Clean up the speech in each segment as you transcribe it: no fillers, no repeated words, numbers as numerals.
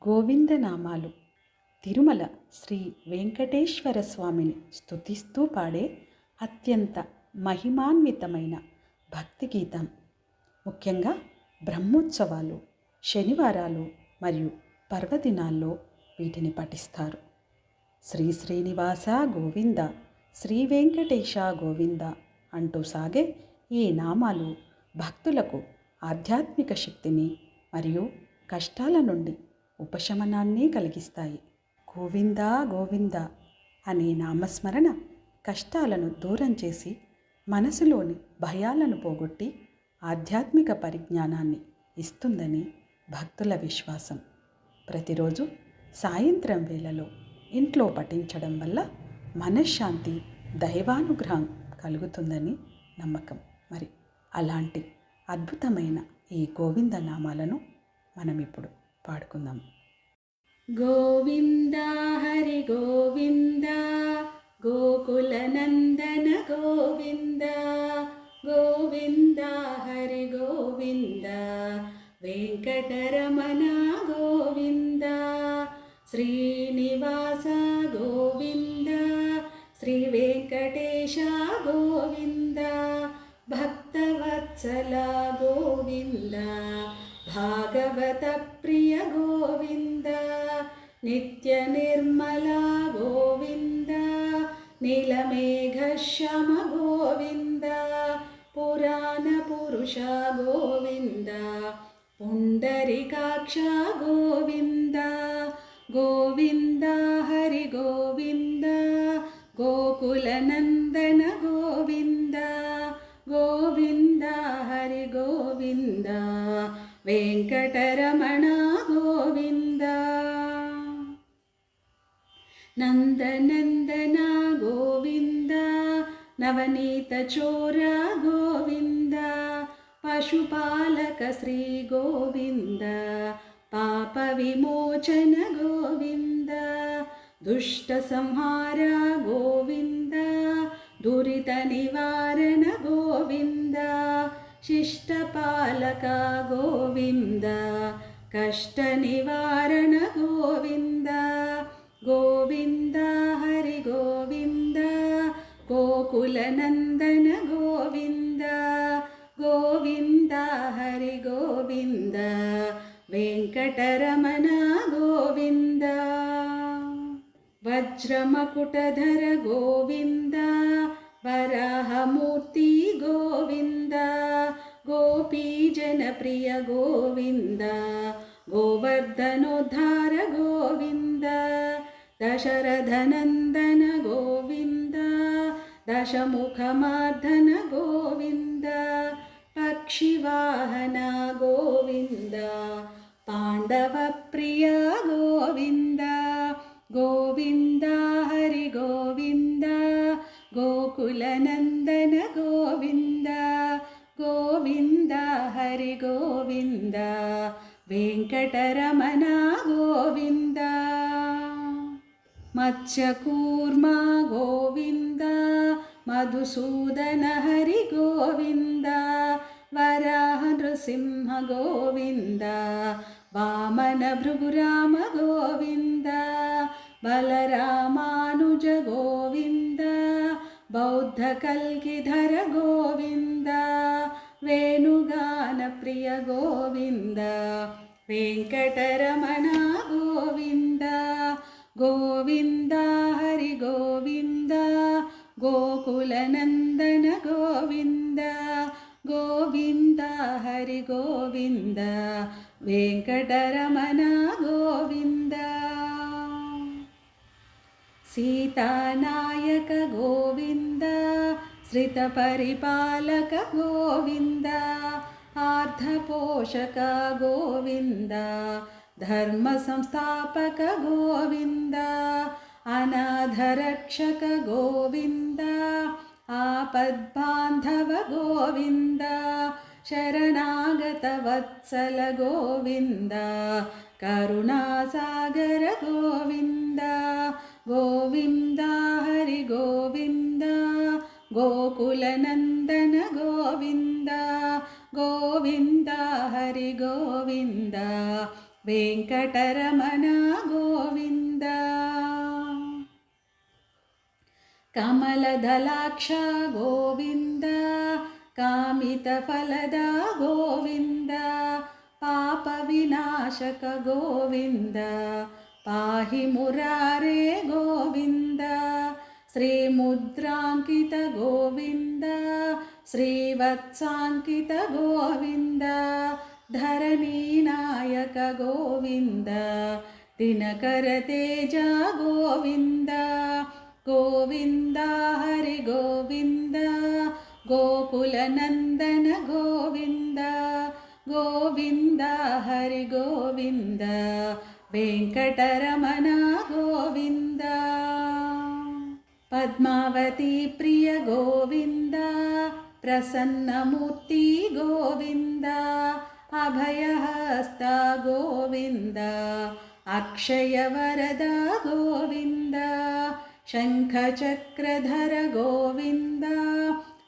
గోవిందనామాలు తిరుమల శ్రీ వెంకటేశ్వర స్వామిని స్తుతిస్తూ పాడే అత్యంత మహిమాన్వితమైన భక్తి గీతం. ముఖ్యంగా బ్రహ్మోత్సవాలు, శనివారాలు మరియు పర్వదినాల్లో వీటిని పఠిస్తారు. శ్రీ శ్రీనివాస గోవింద, శ్రీ వెంకటేశ గోవింద అంటూ సాగే ఈ నామాలు భక్తులకు ఆధ్యాత్మిక శక్తిని మరియు కష్టాల నుండి ఉపశమనాన్ని కలిగిస్తాయి. గోవింద గోవింద అనే నామస్మరణ కష్టాలను దూరం చేసి మనసులోని భయాలను పోగొట్టి ఆధ్యాత్మిక పరిజ్ఞానాన్ని ఇస్తుందని భక్తుల విశ్వాసం. ప్రతిరోజు సాయంత్రం వేళలో ఇంట్లో పఠించడం వల్ల మనశ్శాంతి, దైవానుగ్రహం కలుగుతుందని నమ్మకం. మరి అలాంటి అద్భుతమైన ఈ గోవింద నామాలను మనం ఇప్పుడు పాడుకుందాం. గోవింద హరి గోవింద, గోకుల నందన గోవింద. గోవింద హరి గోవింద, వెంకటరమణ గోవింద. శ్రీనివాస గోవింద, శ్రీ వెంకటేశ గోవింద. భక్తవత్సల గోవింద, భాగవత ప్రియ గోవింద. నిత్య నిర్మల గోవింద, నీలమేఘశ్యామ గోవింద. పురాణ పురుష గోవింద, పుండరీకాక్ష గోవింద. గోవింద హరి గోవింద, గోకుల నందన గోవింద. గోవింద హరి గోవింద, వెంకటరమణ గోవింద. నందనందన గోవింద, నవనీత చోర గోవింద. పశుపాలక శ్రీ గోవింద, పాప విమోచన గోవింద. దుష్ట సంహార గోవింద, దురిత నివారణ గోవింద. శిష్టపాలక గోవింద, కష్ట నివారణ గోవింద. గోవింద హరి గోవింద, గోకుల నందన గోవింద. గోవింద హరి గోవింద, వెంకటరమణ గోవింద. వజ్రమకుటధర గోవింద, వరాహమూర్తి గోవింద. గోపీజనప్రియ గోవింద, గోవర్ధనోద్ధార గోవింద. దశరథనందన గోవింద, దశముఖమార్ధన గోవింద. పక్షివాహన గోవింద, పాండవ ప్రియ గోవింద. గోవింద హరి గోవింద, గోకుల నందన గోవింద. గోవింద హరి గోవింద, వెంకటరమణ గోవింద. మత్స్యకూర్మ గోవింద, మధుసూదన హరి గోవింద. వరాహ నృసింహ గోవింద, వామన భృగురామ గోవింద. బలరామానుజ గోవింద, బౌద్ధ కల్కిధర గోవింద. వేణుగాన ప్రియ గోవింద, వెంకటరమణ గోవింద. గోవింద హరి గోవింద, గోకుల నందన గోవింద. గోవింద హరి గోవింద, వెంకటరమణ గోవింద. సీతానాయక గోవింద, శ్రిత పరిపాలక గోవింద. ఆర్ధపోషక గోవింద, ధర్మ సంస్థాపక గోవింద. అనాథరక్షక గోవింద, ఆపద్బాంధవ గోవింద. శరణాగత వత్సల గోవింద, కరుణాసాగర గోవింద. గోవింద హరి గోవింద, గోకుల నందన గోవింద. గోవింద హరి గోవింద, వెంకటరమణ గోవింద. కమలదలాక్ష గోవింద, కామితఫలద గోవింద, పాప వినాశక గోవింద, పాహి మురారే గోవింద. శ్రీముద్రాంకిత గోవింద, శ్రీవత్సాంకిత గోవింద, ధరణీనాయక గోవింద, దినకర తేజ గోవింద. గోవింద హరి గోవింద, గోకులనందన గోవింద. గోవింద హరి గోవింద, వెంకటరమణ గోవింద. పద్మావతి ప్రియ గోవింద, ప్రసన్నమూర్తి గోవింద, అభయహస్త గోవింద, అక్షయవరద గోవింద. శంఖచక్రధర గోవింద,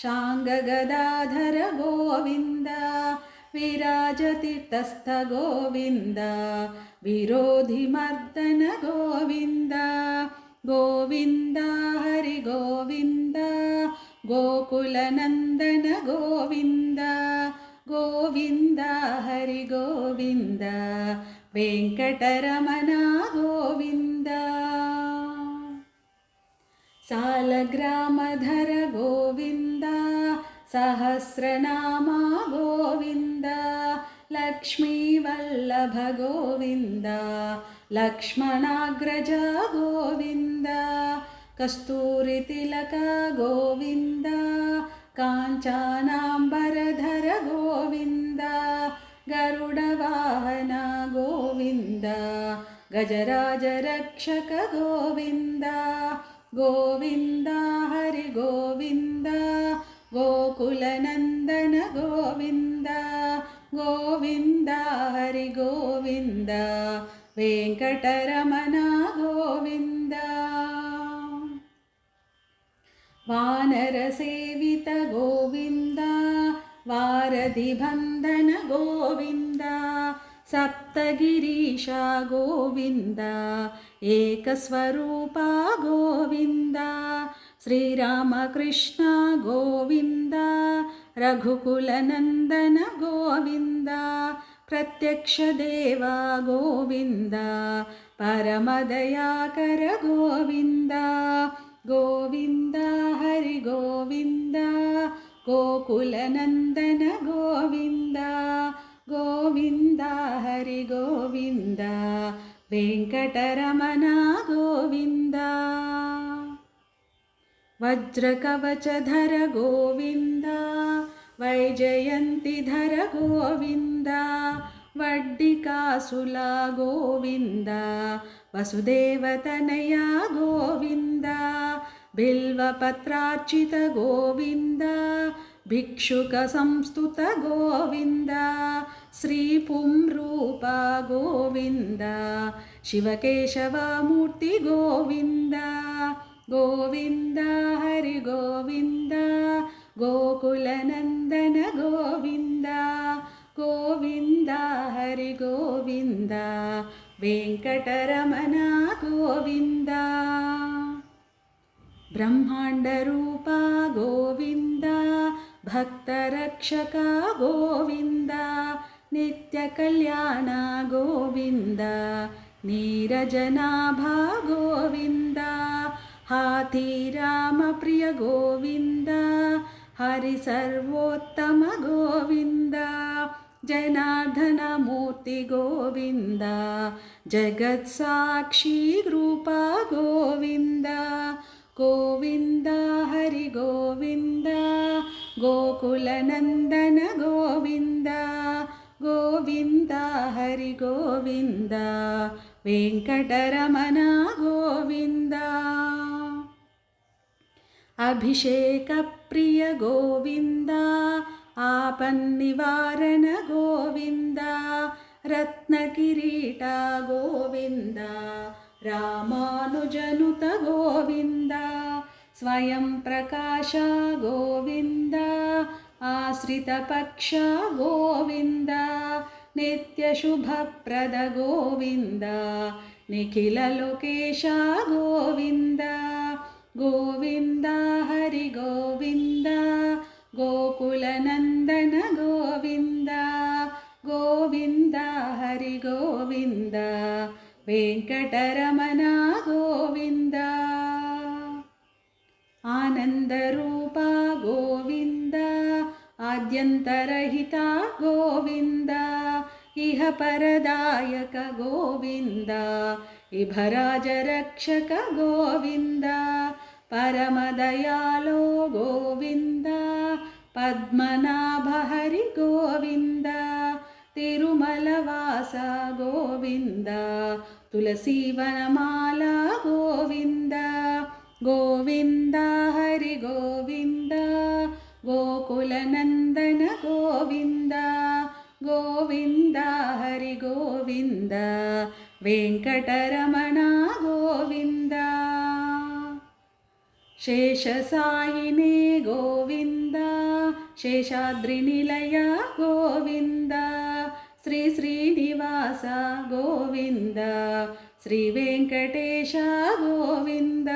శాంగగదాధర గోవింద, విరాజతీర్థస్థ గోవింద, విరోధిమర్దన గోవింద. గోవింద హరి గోవింద, గోకులనందన గోవింద. గోవింద హరి గోవింద, వెంకటరమణ గోవింద. సాలగ్రామధర గోవింద, సహస్రనామ గోవింద, లక్ష్మీవల్లభ గోవింద, లక్ష్మణాగ్రజ గోవింద. కస్తూరి తిలక గోవింద, కాంచనాంబరధర గోవింద, గరుడవాహన గోవింద, గజరాజ రక్షక గోవింద. గోవింద హరి గోవింద, గోకులనందన గోవింద. గోవింద హరి గోవింద, వెంకటరమణ గోవింద. వానర సేవిత గోవింద, వారధి బంధన గోవింద, సప్తగిరీశ గోవింద, ఏకస్వరూప గోవింద. శ్రీరామకృష్ణ గోవింద, రఘుకులనందన గోవింద, ప్రత్యక్ష దేవ గోవింద, పరమదయాకర గోవింద. గోవింద హరి గోవింద, గోకులనందన గోవింద. గోవింద హరి గోవింద, వెంకటరమణ గోవింద. వజ్రకవచధర గోవింద, వైజయంతిధర గోవింద, వడ్డికాసుల గోవింద, వసుదేవతనయ గోవింద, బిల్వపత్రార్చిత గోవింద, భిక్షుక సంస్తుత గోవింద, శ్రీ పుంరూప గోవింద, శివకేశవమూర్తి గోవింద. గోవింద హరి గోవింద, గోకులనందన గోవింద. గోవింద హరి గోవింద, వెంకటరమణ గోవింద. బ్రహ్మాండ రూప గోవింద, భక్తరక్షక గోవింద, నిత్య కళ్యాణ గోవింద, నీరజనాభ గోవింద. హాథీరామ ప్రియ గోవింద, హరి సర్వోత్తమ గోవింద, జనార్దన మూర్తి గోవింద, జగత్సాక్షి రూప గోవింద. గోవింద హరి గోవింద, గోకులనందన గోవింద. గోవింద హరి గోవింద, వెంకటరమణ గోవింద. అభిషేక ప్రియ గోవింద, ఆపన్నివారణ గోవింద, రత్నకిరీట గోవింద, రామానుజనుత గోవింద. స్వయం ప్రకాశ గోవింద, ఆశ్రిత పక్ష గోవింద, नित्यशुभप्रद गोविन्द निखिललोकेश गोविन्द गोविन्द हरि गोविन्द गोकुलनन्दन गोविन्द गोविन्द हरि गोविन्द वेङ्कटरमण गोविन्द आनन्दरूप गोविन्द आद्यन्तरहित गोविन्द इह परदायक गोविन्द इभराजरक्षक गोविन्द परमदयालो गोविन्द पद्मनाभ हरि गोविन्द तिरुमलवास गोविन्द तुलसीवनमाला गोविन्द गोविन्द हरि गोविन्द गोकुलनन्दन गोविन्द गोविन्द हरि गोविन्द वेङ्कटरमण गोविन्द शेषसायिने गोविन्द शेषाद्रिनिलय गोविन्द श्री श्रीनिवास गोविन्द श्रीवेङ्कटेश गोविन्द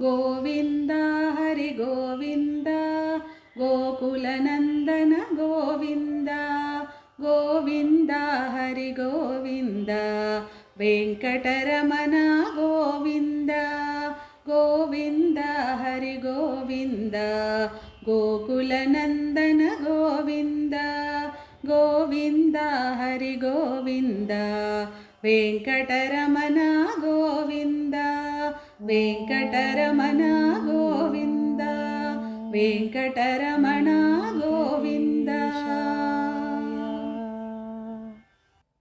गोविन्द हरि गोविन्द गोकुलनन्दन गोविन्द गोविन्द हरि गोविन्द वेङ्कटरमण गोविन्द गोविन्द हरि गोविन्द गोकुलनन्दन गोविन्द गोविन्द हरि गोविन्द वेङ्कटरमण गोविन्द वेङ्कटरमण गोविन्द वेङ्कटरमण गोविन्द